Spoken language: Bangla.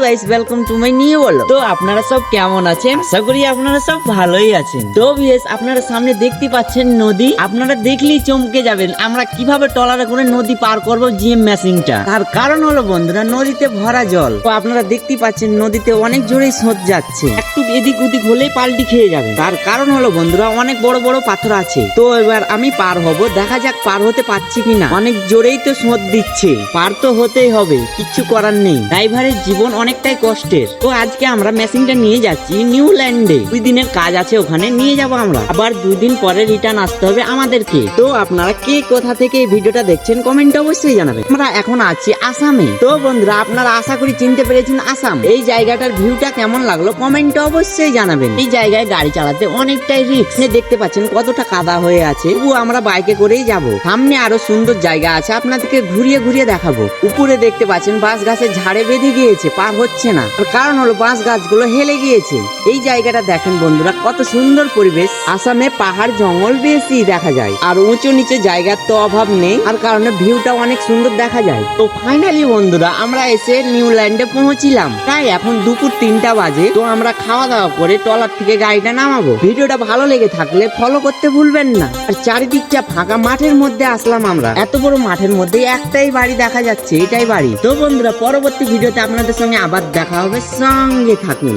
Guys, welcome to my new blog. তো আপনারা সব কেমন আছেন? আশা করি আপনারা সব ভালোই আছেন। তো ভিউয়ার্স, আপনারা সামনে দেখতে পাচ্ছেন নদী। আপনারা দেখলেই চমকে যাবেন আমরা কিভাবে ট্রলারে করে নদী পার করব জিএম মেশিনটা। তার কারণ হলো বন্ধুরা, নদীতে ভরা জল। তো আপনারা দেখতে পাচ্ছেন নদীতে অনেক জোরেই স্রোত যাচ্ছে, একটু এদিক ওদিক হলেই পাল্টি খেয়ে যাবে। তার কারণ হলো বন্ধুরা, অনেক বড় বড় পাথর আছে। তো এবার আমি পার হব, দেখা যাক পার হতে পারছি কিনা। অনেক জোরেই তো স্রোত দিচ্ছে, পার তো হতেই হবে, কিচ্ছু করার নেই। ড্রাইভারের জীবন অনেকটাই কষ্টের। তো আজকে আমরা মেশিনটা নিয়ে যাচ্ছি নিউল্যান্ডে। 2 দিনের কাজ আছে, ওখানে নিয়ে যাব আমরা। আবার 2 দিন পরে রিটার্ন আসতে হবে আমাদেরকে। তো আপনারা কে কোথা থেকে এই ভিডিওটা দেখছেন কমেন্টে অবশ্যই জানাবেন। আমরা এখন আছি আসামে। তো বন্ধুরা, আপনারা আশা করি চিনতে পেরেছেন আসাম। এই জায়গাটার ভিউটা কেমন লাগলো কমেন্টে অবশ্যই জানাবেন। এই জায়গায় গাড়ি চালাতে অনেকটাই রিস্ক। দেখতে পাচ্ছেন কতটা কাদা হয়ে আছে। আমরা বাইকে করেই যাব। সামনে আরো সুন্দর জায়গা আছে, আপনাদেরকে ঘুরিয়ে ঘুরিয়ে দেখাবো। উপরে দেখতে পাচ্ছেন বাঁশ গাছের ঝাড়ে বেঁধে গিয়েছে, পার হচ্ছে না। আর কারণ হলো বাঁশ গাছগুলো হেলে গিয়েছে। এই জায়গাটা দেখেন বন্ধুরা, কত সুন্দর পরিবেশ। আসামে পাহাড় জঙ্গল বেশি দেখা যায়, আর উঁচু নিচে জায়গার তো অভাব নেই, আর কারণে ভিউটা অনেক সুন্দর দেখা যায়। তো ফাইনালি বন্ধুরা, আমরা এসে নিউল্যান্ডে পৌঁছিলাম। প্রায় এখন দুপুর 3টা বাজে। তো আমরা খাওয়া দাওয়া করে ট্রলার থেকে গাড়িটা নামাবো। ভিডিওটা ভালো লেগে থাকলে ফলো করতে ভুলবেন না। আর চারিদিকটা ফাঁকা মাঠের মধ্যে আসলাম আমরা। এত বড় মাঠের মধ্যে একটাই বাড়ি দেখা যাচ্ছে, এটাই বাড়ি। তো বন্ধুরা, পরবর্তী ভিডিওতে আপনাদের সঙ্গে আবার দেখা হবে, সঙ্গে থাকুন।